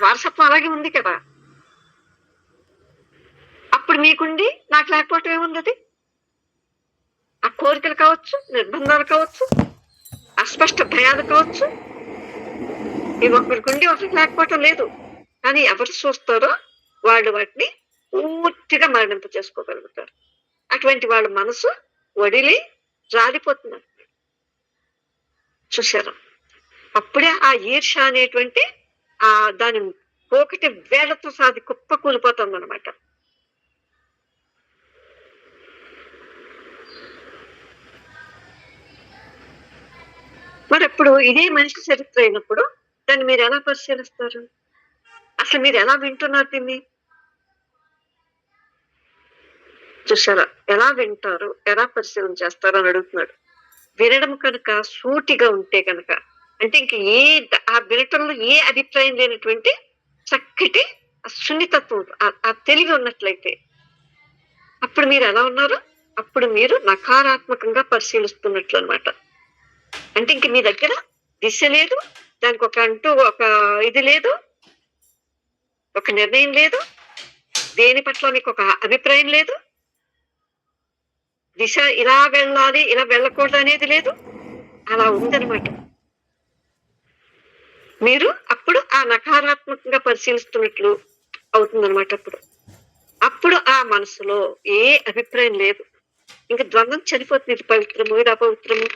వారసత్వం అలాగే ఉంది కదా. అప్పుడు మీకుండి నాకు లేకపోవటం ఏముంది? అది ఆ కోరికలు కావచ్చు, నిర్బంధాలు కావచ్చు, అస్పష్ట భయాలు కావచ్చు, ఇవి ఒకరికుండి ఒకరికి లేకపోవటం లేదు. కానీ ఎవరు చూస్తారో వాళ్ళు వాటిని పూర్తిగా మరణింప చేసుకోగలుగుతారు. అటువంటి వాళ్ళ మనసు వడిలి రాలిపోతున్నారు. చూశారు. అప్పుడే ఆ ఈర్ష అనేటువంటి దాని పోకటి వేళ్లతో సాది కుప్ప కూలిపోతుంది అనమాట. మరి అప్పుడు ఇదే మనిషి చరిత్ర అయినప్పుడు దాన్ని మీరు ఎలా పరిశీలిస్తారు? అసలు మీరు ఎలా వింటున్నారు దీన్ని? చూసారా? ఎలా వింటారు, ఎలా పరిశీలన చేస్తారు అని అడుగుతున్నాడు. వినడం కనుక సూటిగా ఉంటే కనుక, అంటే ఇంక ఆ వినటంలో ఏ అభిప్రాయం లేనటువంటి చక్కటి సున్నితత్వం, ఆ తెలివి ఉన్నట్లయితే అప్పుడు మీరు ఎలా ఉన్నారు? అప్పుడు మీరు నకారాత్మకంగా పరిశీలిస్తున్నట్లు అనమాట. అంటే ఇంక మీ దగ్గర దిశ లేదు, దానికి ఒక ఇది లేదు, ఒక నిర్ణయం లేదు, దేని పట్ల మీకు ఒక అభిప్రాయం లేదు, దిశ ఇలా వెళ్ళాలి, ఇలా వెళ్ళకూడదు అనేది లేదు. అలా ఉందనమాట. మీరు అప్పుడు ఆ నకారాత్మకంగా పరిశీలిస్తున్నట్లు అవుతుందన్నమాట. అప్పుడు ఆ మనసులో ఏ అభిప్రాయం లేదు. ఇంకా ద్వంద్వం చనిపోతుంది. ఇది పవిత్రము, ఇది అపవిత్రము,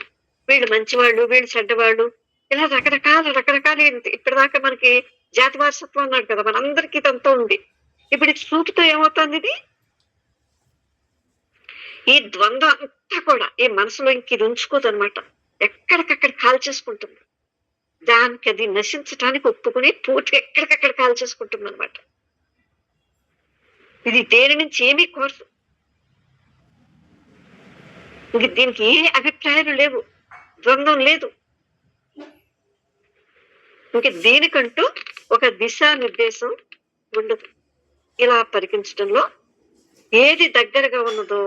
వీళ్ళు మంచివాళ్ళు, వీళ్ళు చెడ్డవాళ్ళు, ఇలా రకరకాల ఇప్పటిదాకా మనకి జాతి వారసత్వం అన్నాడు కదా, మనందరికీ ఇదంతా ఉంది. ఇప్పుడు చూపుతో ఏమవుతుంది? ఇది ఈ ద్వంద్వం అంతా కూడా ఈ మనసులో ఇంక ఇది ఉంచుకోదు అనమాట. ఎక్కడికక్కడ కాల్ చేసుకుంటుంది. దానికి అది నశించడానికి ఒప్పుకుని పూర్తిగా ఎక్కడికక్కడ కాల్ చేసుకుంటుంది అనమాట. ఇది దేని నుంచి ఏమీ కోరదు. ఇంక దీనికి ఏ అభిప్రాయాలు లేవు, ద్వంద్వం లేదు. ఇంక దీనికంటూ ఒక దిశానిర్దేశం ఉండదు. ఇలా పరికించడంలో ఏది దగ్గరగా ఉన్నదో,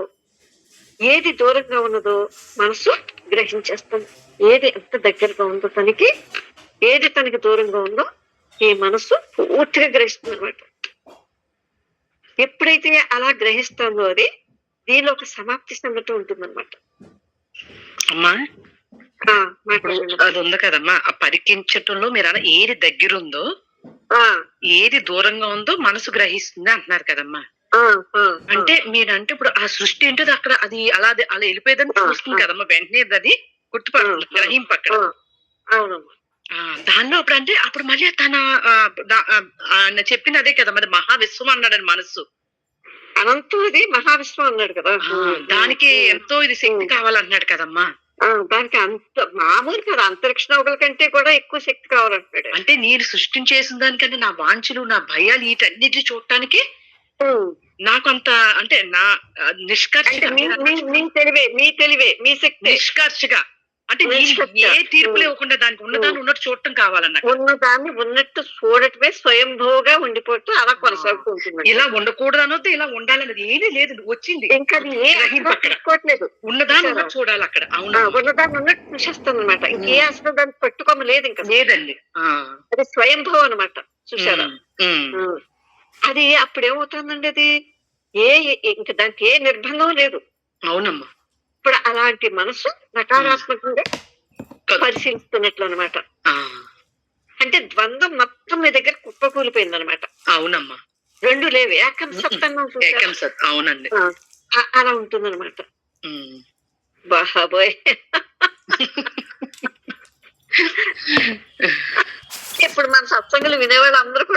ఏది దూరంగా ఉన్నదో మనసు గ్రహించేస్తుంది. ఏది ఎంత దగ్గరగా ఉందో తనకి, ఏది తనకి దూరంగా ఉందో ఈ మనసు పూర్తిగా గ్రహిస్తుంది అనమాట. ఎప్పుడైతే అలా గ్రహిస్తుందో అది దీనిలో ఒక సమాప్తి సంగతి ఉంటుందన్నమాట. అమ్మా అది ఉంది కదమ్మా, ఆ పరికించటంలో మీరు అలా ఏది దగ్గరుందో ఏది దూరంగా ఉందో మనసు గ్రహిస్తుంది అంటున్నారు కదమ్మా. అంటే మీరంటే ఇప్పుడు ఆ సృష్టి ఏంటో అక్కడ అది అలా వెళ్ళిపోయేదని చూస్తుంది కదమ్మా, వెంటనే అది గుర్తుపడుతుంది, గ్రహింపు అక్కడ. దానిలో అప్పుడు అంటే అప్పుడు మళ్ళీ తన చెప్పింది అదే కదా, మరి మహావిశ్వం అన్నాడని మనసు అనంతం, అది మహావిశ్వం అన్నాడు కదా, దానికి ఎంతో ఇది శక్తి కావాలన్నాడు కదమ్మా. దానికి అంత మామూలు కదా, అంతరిక్ష నౌకల కంటే కూడా ఎక్కువ శక్తి కావాలంటాడు. అంటే నేను సృష్టించేసిన దానికంటే నా వాంఛలు, నా భయాలు వీటన్నిటిని చూడటానికి నాకు అంత అంటే నా నిష్కర్షగా, మీ తెలివే మీ శక్తి నిష్కర్షగా, అంటే ఏ తీర్పులు ఇవ్వకుండా దానికి ఉన్నదాన్ని ఉన్నట్టు చూడటం కావాలన్నా, ఉన్నదాన్ని ఉన్నట్టు చూడటమే స్వయంభూగా ఉండిపోతూ అలా కొనసాగుతూ ఉంటుంది. ఇలా ఉండకూడదు అనొద్దు, ఇలా ఉండాలన్నది ఏది లేదు, వచ్చింది. ఇంకా తీసుకోవట్లేదు, ఉన్నదాన్ని ఉన్నట్టు చూడాలి అక్కడ. అవును, ఉన్నదాన్ని ఉన్నట్టు చూసేస్తుంది అనమాట. ఇంకే అసలు దాన్ని పట్టుకోమ లేదు, ఇంకా లేదండి. అది స్వయంభవం అనమాట. చూసారా? అది అప్పుడేమవుతుందండి, అది ఇంకా దానికి ఏ నిర్బంధం లేదు. అవునమ్మా. ఇప్పుడు అలాంటి మనసు నకారాత్మకంగా పరిశీలిస్తున్నట్లు అనమాట. అంటే ద్వంద్వం మొత్తం మీ దగ్గర కుప్పకూలిపోయింది అనమాట. అవునమ్మా. రెండు లేవు, ఏకం సత్తంగా. అవునండి, అలా ఉంటుందన్నమాట. బాబోయ్. ఇప్పుడు మన సత్సంగులు వినేవాళ్ళు అందరూ కూడా